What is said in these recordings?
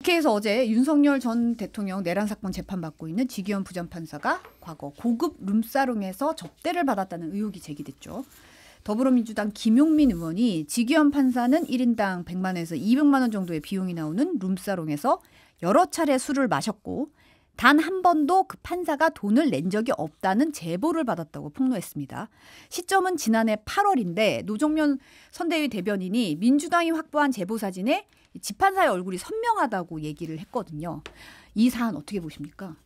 국회에서 어제 윤석열 전 대통령 내란 사건 재판받고 있는 지기현 부장판사가 과거 고급 룸사롱에서 접대를 받았다는 의혹이 제기됐죠. 더불어민주당 김용민 의원이 지기현 판사는 1인당 100만에서 200만 원 정도의 비용이 나오는 룸사롱에서 여러 차례 술을 마셨고 단 한 번도 그 판사가 돈을 낸 적이 없다는 제보를 받았다고 폭로했습니다. 시점은 지난해 8월인데 노정면 선대위 대변인이 민주당이 확보한 제보 사진에 지판사의 얼굴이 선명하다고 얘기를 했거든요. 이 사안 어떻게 보십니까?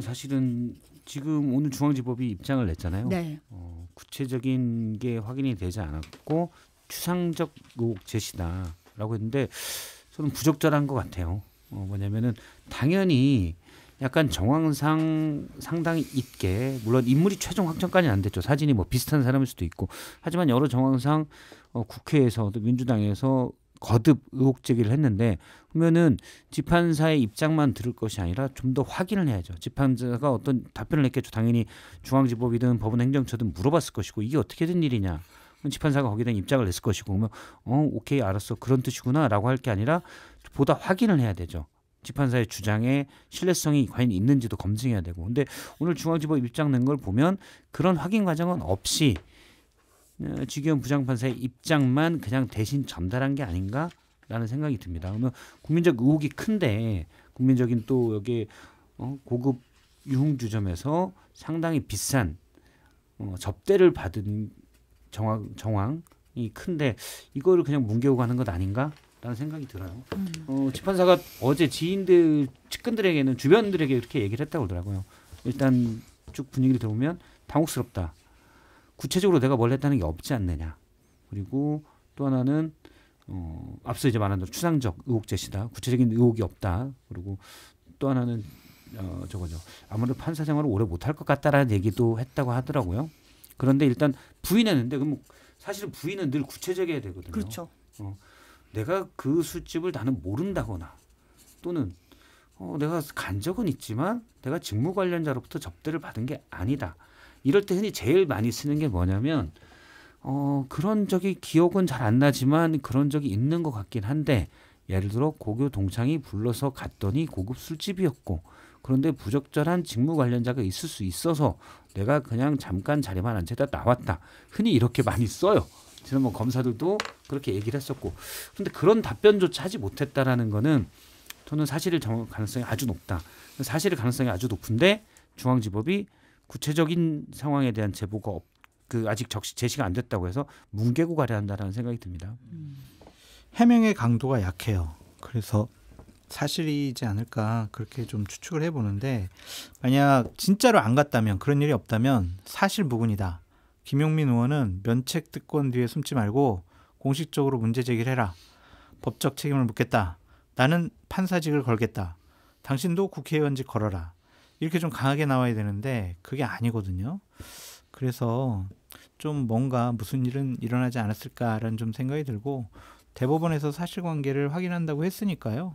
사실은 지금 오늘 중앙지법이 입장을 냈잖아요. 네. 구체적인 게 확인이 되지 않았고 추상적 의혹 제시다라고 했는데 저는 부적절한 것 같아요. 뭐냐면은 당연히 약간 정황상 상당히 있게 물론 인물이 최종 확정까지는 안 됐죠. 사진이 뭐 비슷한 사람일 수도 있고 하지만 여러 정황상 국회에서 또 민주당에서 거듭 의혹 제기를 했는데 그러면은 재판사의 입장만 들을 것이 아니라 좀 더 확인을 해야죠. 재판사가 어떤 답변을 냈겠죠. 당연히 중앙지법이든 법원행정처든 물어봤을 것이고 이게 어떻게 된 일이냐. 재판사가 거기에 대한 입장을 냈을 것이고 그러면 오케이 알았어 그런 뜻이구나라고 할 게 아니라 보다 확인을 해야 되죠. 재판사의 주장에 신뢰성이 과연 있는지도 검증해야 되고 근데 오늘 중앙지법 입장 낸 걸 보면 그런 확인 과정은 없이 지기현 부장판사의 입장만 그냥 대신 전달한 게 아닌가라는 생각이 듭니다. 그러면 국민적 의혹이 큰데 국민적인 또 여기 고급 유흥주점에서 상당히 비싼 접대를 받은 정황이 큰데 이거를 그냥 뭉개고 가는 것 아닌가라는 생각이 들어요. 재판사가 어제 지인들 측근들에게는 주변들에게 이렇게 얘기를 했다고 그러더라고요. 일단 쭉 분위기를 들어보면 당혹스럽다. 구체적으로 내가 뭘 했다는 게 없지 않느냐. 그리고 또 하나는 앞서 이제 말한 대로 추상적 의혹 제시다. 구체적인 의혹이 없다. 그리고 또 하나는 저거죠. 아무래도 판사 생활을 오래 못할 것 같다라는 얘기도 했다고 하더라고요. 그런데 일단 부인했는데 그럼 사실은 부인은 늘 구체적이어야 되거든요. 그렇죠. 내가 그 술집을 나는 모른다거나 또는 내가 간 적은 있지만 내가 직무 관련자로부터 접대를 받은 게 아니다. 이럴 때 흔히 제일 많이 쓰는 게 뭐냐면 그런 적이 기억은 잘 안 나지만 그런 적이 있는 것 같긴 한데 예를 들어 고교 동창이 불러서 갔더니 고급 술집이었고 그런데 부적절한 직무 관련자가 있을 수 있어서 내가 그냥 잠깐 자리만 앉혀다 나왔다. 흔히 이렇게 많이 써요. 지난번 검사들도 그렇게 얘기를 했었고 그런데 그런 답변조차 하지 못했다라는 거는 저는 사실일 가능성이 아주 높다. 사실일 가능성이 아주 높은데 중앙지법이 구체적인 상황에 대한 제보가 아직 제시가 안 됐다고 해서 뭉개고 가려 한다는 생각이 듭니다. 해명의 강도가 약해요. 그래서 사실이지 않을까 그렇게 좀 추측을 해보는데 만약 진짜로 안 갔다면 그런 일이 없다면 사실 무근이다. 김용민 의원은 면책특권 뒤에 숨지 말고 공식적으로 문제 제기를 해라. 법적 책임을 묻겠다. 나는 판사직을 걸겠다. 당신도 국회의원직 걸어라. 이렇게 좀 강하게 나와야 되는데 그게 아니거든요. 그래서 좀 뭔가 무슨 일은 일어나지 않았을까라는 좀 생각이 들고 대법원에서 사실관계를 확인한다고 했으니까요.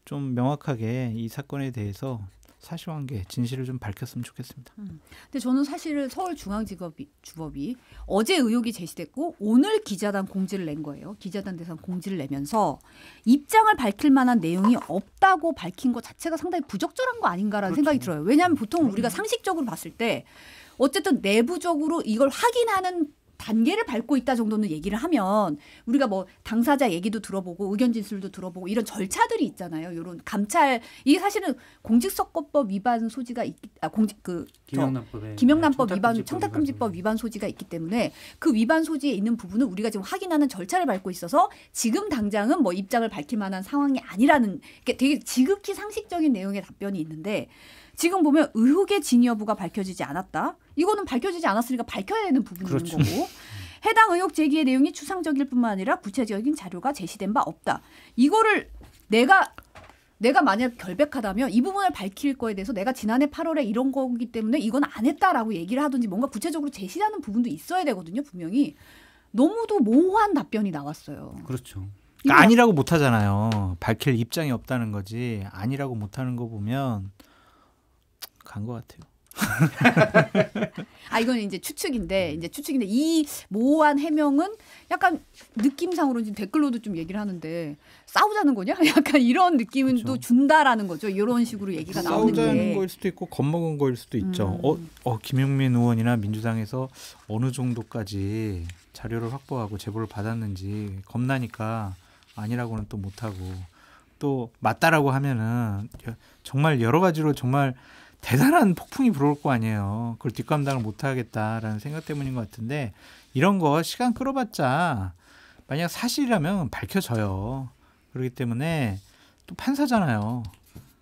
좀 명확하게 이 사건에 대해서 사실관계, 진실을 좀 밝혔으면 좋겠습니다. 근데 저는 사실 서울중앙지법이 어제 의혹이 제시됐고 오늘 기자단 공지를 낸 거예요. 기자단 대상 공지를 내면서 입장을 밝힐 만한 내용이 없다고 밝힌 것 자체가 상당히 부적절한 거 아닌가라는 그렇죠. 생각이 들어요. 왜냐하면 보통 우리가 상식적으로 봤을 때 어쨌든 내부적으로 이걸 확인하는 단계를 밟고 있다 정도는 얘기를 하면 우리가 뭐 당사자 얘기도 들어보고 의견 진술도 들어보고 이런 절차들이 있잖아요. 이런 감찰 이게 사실은 공직선거법 위반 소지가 김영란법 위반 청탁금지법 위반 소지가 있기 때문에 그 위반 소지에 있는 부분은 우리가 지금 확인하는 절차를 밟고 있어서 지금 당장은 뭐 입장을 밝힐 만한 상황이 아니라는 게 되게 지극히 상식적인 내용의 답변이 있는데 지금 보면 의혹의 진위 여부가 밝혀지지 않았다. 이거는 밝혀지지 않았으니까 밝혀야 되는 부분이 그렇죠. 있는 거고 해당 의혹 제기의 내용이 추상적일 뿐만 아니라 구체적인 자료가 제시된 바 없다. 이거를 내가 만약 결백하다면 이 부분을 밝힐 거에 대해서 내가 지난해 8월에 이런 거기 때문에 이건 안 했다라고 얘기를 하든지 뭔가 구체적으로 제시하는 부분도 있어야 되거든요. 분명히. 너무도 모호한 답변이 나왔어요. 그렇죠. 그러니까 아니라고 못하잖아요. 밝힐 입장이 없다는 거지. 아니라고 못하는 거 보면 간 것 같아요. 이건 이제 추측인데 이 모호한 해명은 약간 느낌상으로 지금 댓글로도 좀 얘기를 하는데 싸우자는 거냐? 약간 이런 느낌은 그렇죠. 또 준다라는 거죠. 이런 식으로 얘기가 나오는 게. 싸우자는 거일 수도 있고 겁먹은 거일 수도 있죠. 김용민 의원이나 민주당에서 어느 정도까지 자료를 확보하고 제보를 받았는지 겁나니까 아니라고는 또 못하고 또 맞다라고 하면은 정말 여러 가지로 정말 대단한 폭풍이 불어올 거 아니에요. 그걸 뒷감당을 못하겠다라는 생각 때문인 것 같은데 이런 거 시간 끌어봤자 만약 사실이라면 밝혀져요. 그렇기 때문에 또 판사잖아요.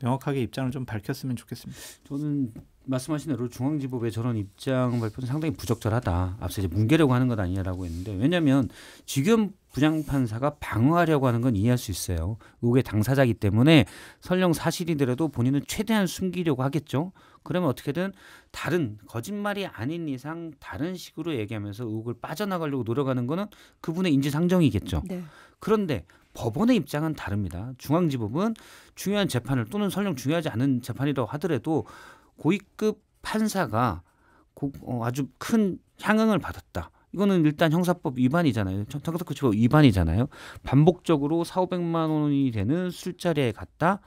명확하게 입장을 좀 밝혔으면 좋겠습니다. 저는 말씀하신 대로 중앙지법의 저런 입장 발표는 상당히 부적절하다. 앞서 이제 뭉개려고 하는 것 아니냐라고 했는데 왜냐하면 지금 부장판사가 방어하려고 하는 건 이해할 수 있어요. 의혹의 당사자이기 때문에 설령 사실이더라도 본인은 최대한 숨기려고 하겠죠. 그러면 어떻게든 다른 거짓말이 아닌 이상 다른 식으로 얘기하면서 의혹을 빠져나가려고 노력하는 거는 그분의 인지상정이겠죠. 네. 그런데 법원의 입장은 다릅니다. 중앙지법은 중요한 재판을 또는 설령 중요하지 않은 재판이라고 하더라도 고위급 판사가 아주 큰 향응을 받았다. 이거는 일단 형사법 위반이잖아요. 형사고시법 위반이잖아요. 반복적으로 4,500만 원이 되는 술자리에 갔다.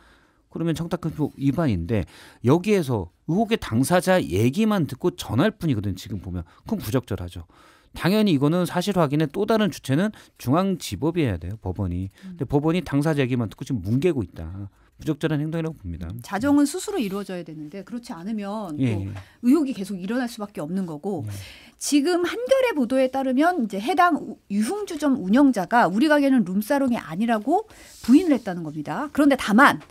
그러면 청탁금지법 위반인데 여기에서 의혹의 당사자 얘기만 듣고 전할 뿐이거든. 지금 보면 그건 부적절하죠. 당연히 이거는 사실 확인의 또 다른 주체는 중앙지법이 해야 돼요. 법원이. 근데 법원이 당사자 얘기만 듣고 지금 뭉개고 있다. 부적절한 행동이라고 봅니다. 자정은 스스로 이루어져야 되는데 그렇지 않으면 예. 또 의혹이 계속 일어날 수밖에 없는 거고 지금 한겨레 보도에 따르면 이제 해당 유흥주점 운영자가 우리 가게는 룸사롱이 아니라고 부인을 했다는 겁니다. 그런데 다만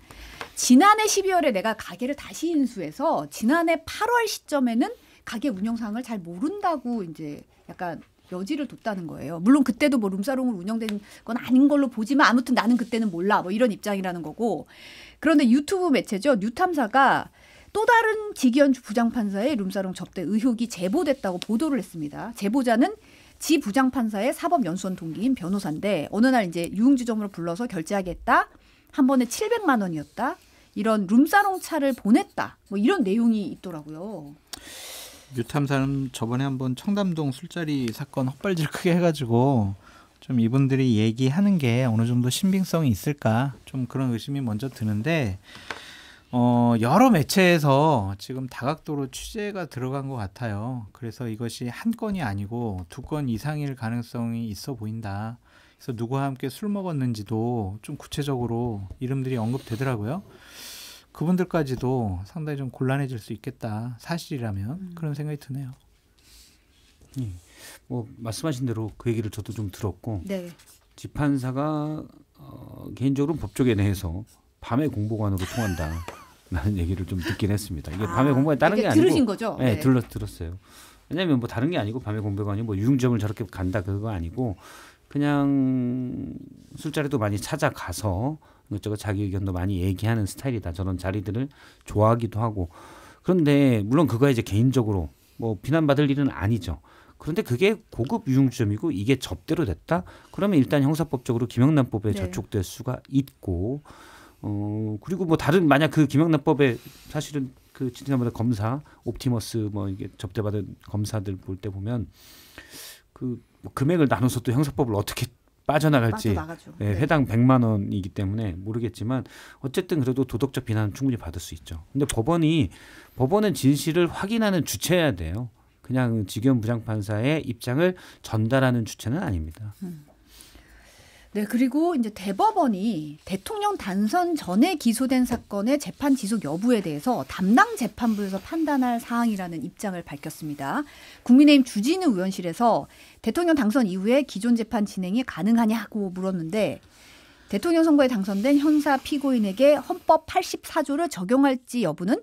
지난해 12월에 내가 가게를 다시 인수해서 지난해 8월 시점에는 가게 운영상을 잘 모른다고 이제 약간 여지를 뒀다는 거예요. 물론 그때도 뭐 룸사롱을 운영된 건 아닌 걸로 보지만 아무튼 나는 그때는 몰라 뭐 이런 입장이라는 거고. 그런데 유튜브 매체죠. 뉴탐사가 또 다른 지기현 부장판사의 룸사롱 접대 의혹이 제보됐다고 보도를 했습니다. 제보자는 지 부장판사의 사법연수원 동기인 변호사인데 어느 날 이제 유흥주점으로 불러서 결제하겠다. 한 번에 700만 원이었다. 이런 룸사롱 차를 보냈다. 뭐 이런 내용이 있더라고요. 유탐사는 저번에 한번 청담동 술자리 사건 헛발질 크게 해가지고 좀 이분들이 얘기하는 게 어느 정도 신빙성이 있을까 좀 그런 의심이 먼저 드는데 여러 매체에서 지금 다각도로 취재가 들어간 것 같아요. 그래서 이것이 한 건이 아니고 2건 이상일 가능성이 있어 보인다. 그래서 누구와 함께 술 먹었는지도 좀 구체적으로 이름들이 언급되더라고요. 그분들까지도 상당히 좀 곤란해질 수 있겠다. 사실이라면 그런 생각이 드네요. 뭐 말씀하신 대로 그 얘기를 저도 좀 들었고 네. 지판사가 개인적으로 법조계 내에서 밤의 공보관으로 통한다라는 얘기를 좀 듣긴 했습니다. 이게 밤의 공보관이 다른 게 아니고 들으신 거죠? 네, 들었어요. 왜냐하면 뭐 다른 게 아니고 밤의 공보관이 뭐 유흥점을 저렇게 간다 그거 아니고 그냥 술자리도 많이 찾아가서 이것저것 자기 의견도 많이 얘기하는 스타일이다. 저런 자리들을 좋아하기도 하고. 그런데 물론 그거에 이제 개인적으로 뭐 비난받을 일은 아니죠. 그런데 그게 고급 유흥주점이고 이게 접대로 됐다? 그러면 일단 형사법적으로 김영란법에 저촉될 수가 있고 그리고 뭐 다른 만약 그 김영란법에 사실은 그 지난번에 검사 옵티머스 뭐 이게 접대받은 검사들 볼 때 보면 그 뭐 금액을 나눠서 또 형사법을 어떻게 빠져나갈지 네, 회당 100만 원이기 때문에 모르겠지만 어쨌든 그래도 도덕적 비난은 충분히 받을 수 있죠. 근데 법원은 진실을 확인하는 주체여야 돼요. 그냥 지기현 부장판사의 입장을 전달하는 주체는 아닙니다. 네, 그리고 이제 대법원이 대통령 단선 전에 기소된 사건의 재판 지속 여부에 대해서 담당 재판부에서 판단할 사항이라는 입장을 밝혔습니다. 국민의힘 주진우 의원실에서 대통령 당선 이후에 기존 재판 진행이 가능하냐고 물었는데 대통령 선거에 당선된 형사 피고인에게 헌법 84조를 적용할지 여부는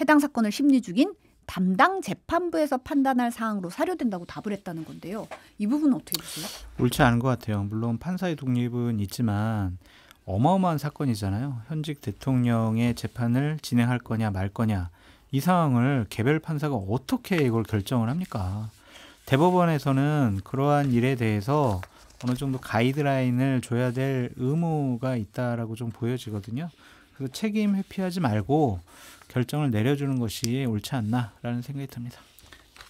해당 사건을 심리 중인 담당 재판부에서 판단할 사항으로 사료된다고 답을 했다는 건데요. 이 부분은 어떻게 보세요? 옳지 않은 것 같아요. 물론 판사의 독립은 있지만 어마어마한 사건이잖아요. 현직 대통령의 재판을 진행할 거냐 말 거냐 이 상황을 개별 판사가 어떻게 이걸 결정을 합니까? 대법원에서는 그러한 일에 대해서 어느 정도 가이드라인을 줘야 될 의무가 있다라고 좀 보여지거든요. 그래서 책임 회피하지 말고 결정을 내려주는 것이 옳지 않나라는 생각이 듭니다.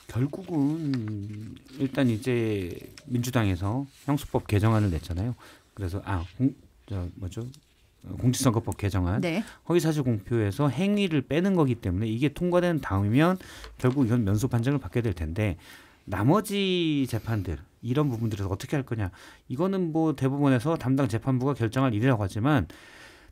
결국은 일단 이제 민주당에서 형수법 개정안을 냈잖아요. 그래서 공직선거법 개정안 네. 허위사실 공표에서 행위를 빼는 거기 때문에 이게 통과되는 다음이면 결국 이건 면소 판정을 받게 될 텐데 나머지 재판들 이런 부분들에서 어떻게 할 거냐 이거는 뭐 대법원에서 담당 재판부가 결정할 일이라고 하지만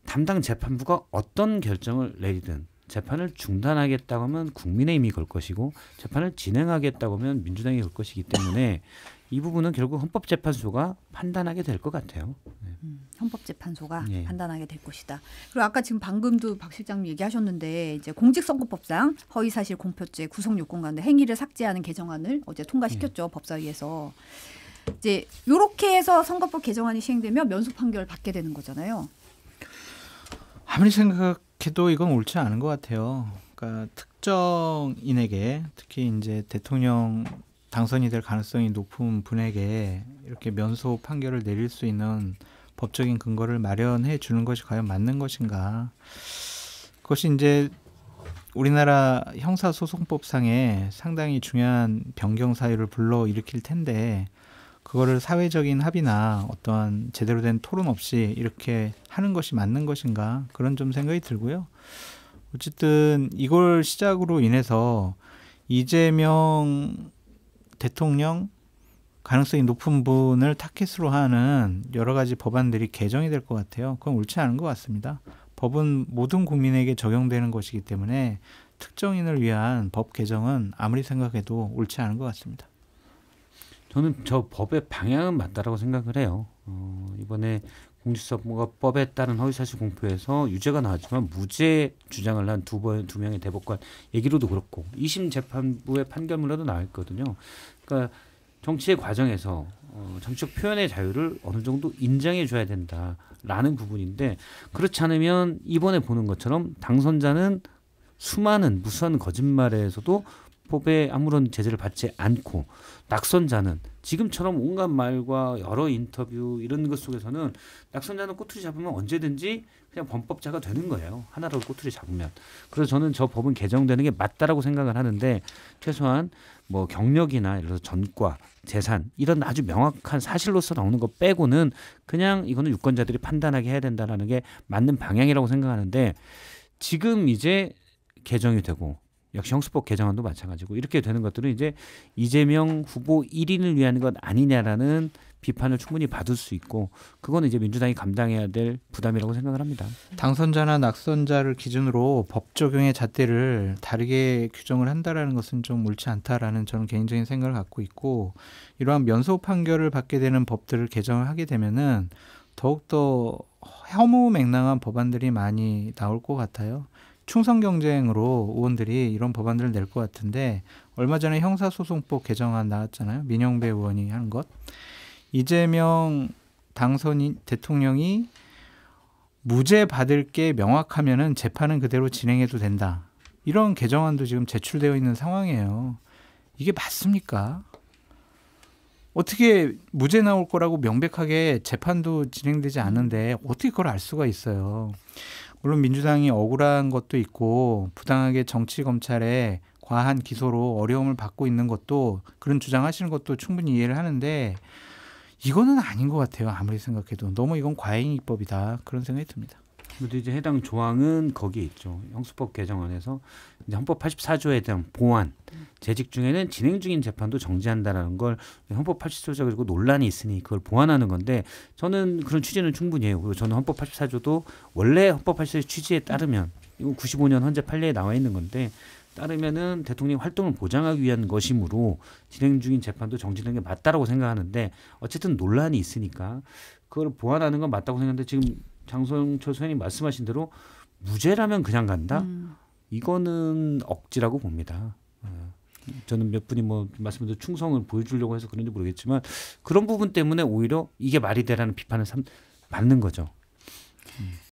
담당 재판부가 어떤 결정을 내리든 재판을 중단하겠다고 하면 국민의힘이 걸 것이고 재판을 진행하겠다고 하면 민주당이 걸 것이기 때문에 이 부분은 결국 헌법재판소가 판단하게 될 것 같아요. 네. 헌법재판소가 예. 판단하게 될 것이다. 그리고 아까 지금 방금도 박 실장님 얘기하셨는데 이제 공직선거법상 허위사실 공표죄 구성 요건 가운데 행위를 삭제하는 개정안을 어제 통과시켰죠. 법사위에서. 이제 이렇게 해서 선거법 개정안이 시행되면 면소 판결을 받게 되는 거잖아요. 아무리 생각해도 이건 옳지 않은 것 같아요. 그러니까 특정인에게 특히 이제 대통령 당선이 될 가능성이 높은 분에게 이렇게 면소 판결을 내릴 수 있는 법적인 근거를 마련해 주는 것이 과연 맞는 것인가? 그것이 이제 우리나라 형사소송법상에 상당히 중요한 변경 사유를 불러일으킬 텐데 그거를 사회적인 합의나 어떠한 제대로 된 토론 없이 이렇게 하는 것이 맞는 것인가? 그런 좀 생각이 들고요. 어쨌든 이걸 시작으로 인해서 이재명 대통령 가능성이 높은 분을 타깃으로 하는 여러 가지 법안들이 개정이 될 것 같아요. 그건 옳지 않은 것 같습니다. 법은 모든 국민에게 적용되는 것이기 때문에 특정인을 위한 법 개정은 아무리 생각해도 옳지 않은 것 같습니다. 저는 저 법의 방향은 맞다라고 생각을 해요. 이번에 공직선거법에 따른 허위사실 공표에서 유죄가 나왔지만 무죄 주장을 한 두 명의 대법관 얘기로도 그렇고 2심 재판부의 판결문에도 나와 있거든요. 그러니까 정치의 과정에서 정치적 표현의 자유를 어느 정도 인정해 줘야 된다라는 부분인데 그렇지 않으면 이번에 보는 것처럼 당선자는 수많은 무수한 거짓말에서도 법에 아무런 제재를 받지 않고 낙선자는 지금처럼 온갖 말과 여러 인터뷰 이런 것 속에서는 낙선자는 꼬투리 잡으면 언제든지 그냥 범법자가 되는 거예요. 하나라도 꼬투리 잡으면. 그래서 저는 저 법은 개정되는 게 맞다라고 생각을 하는데 최소한 뭐 경력이나 예를 들어서 전과, 재산 이런 아주 명확한 사실로서 나오는 거 빼고는 그냥 이거는 유권자들이 판단하게 해야 된다는 게 맞는 방향이라고 생각하는데 지금 이제 개정이 되고 역시 형수법 개정안도 마찬가지고 이렇게 되는 것들은 이제 이재명 후보 1인을 위한 것 아니냐라는 비판을 충분히 받을 수 있고 그거는 이제 민주당이 감당해야 될 부담이라고 생각을 합니다. 당선자나 낙선자를 기준으로 법 적용의 잣대를 다르게 규정을 한다라는 것은 좀 옳지 않다라는 저는 개인적인 생각을 갖고 있고 이러한 면소 판결을 받게 되는 법들을 개정을 하게 되면은 더욱더 허무맹랑한 법안들이 많이 나올 것 같아요. 충성 경쟁으로 의원들이 이런 법안들을 낼 것 같은데 얼마 전에 형사소송법 개정안 나왔잖아요. 민영배 의원이 한 것. 이재명 당선인 대통령이 무죄 받을 게 명확하면은 재판은 그대로 진행해도 된다. 이런 개정안도 지금 제출되어 있는 상황이에요. 이게 맞습니까? 어떻게 무죄 나올 거라고 명백하게 재판도 진행되지 않는데 어떻게 그걸 알 수가 있어요. 물론 민주당이 억울한 것도 있고 부당하게 정치 검찰에 과한 기소로 어려움을 받고 있는 것도 그런 주장하시는 것도 충분히 이해를 하는데 이거는 아닌 것 같아요. 아무리 생각해도 너무 이건 과잉입법이다 그런 생각이 듭니다. 그런데 이제 해당 조항은 거기에 있죠. 형수법 개정안에서 이제 헌법 84조에 대한 보완, 재직 중에는 진행 중인 재판도 정지한다라는 걸 헌법 84조가 그리고 논란이 있으니 그걸 보완하는 건데 저는 그런 취지는 충분히 해요. 그리고 저는 헌법 84조도 원래 헌법 84조 취지에 따르면 이거 95년 헌재 판례에 나와 있는 건데 따르면은 대통령 활동을 보장하기 위한 것이므로 진행 중인 재판도 정지되는 게 맞다라고 생각하는데 어쨌든 논란이 있으니까 그걸 보완하는 건 맞다고 생각하는데 지금 장성철 소장님 말씀하신 대로 무죄라면 그냥 간다? 이거는 억지라고 봅니다. 저는 몇 분이 뭐 말씀드린 충성을 보여주려고 해서 그런지 모르겠지만 그런 부분 때문에 오히려 이게 말이 되라는 비판을 받는 거죠.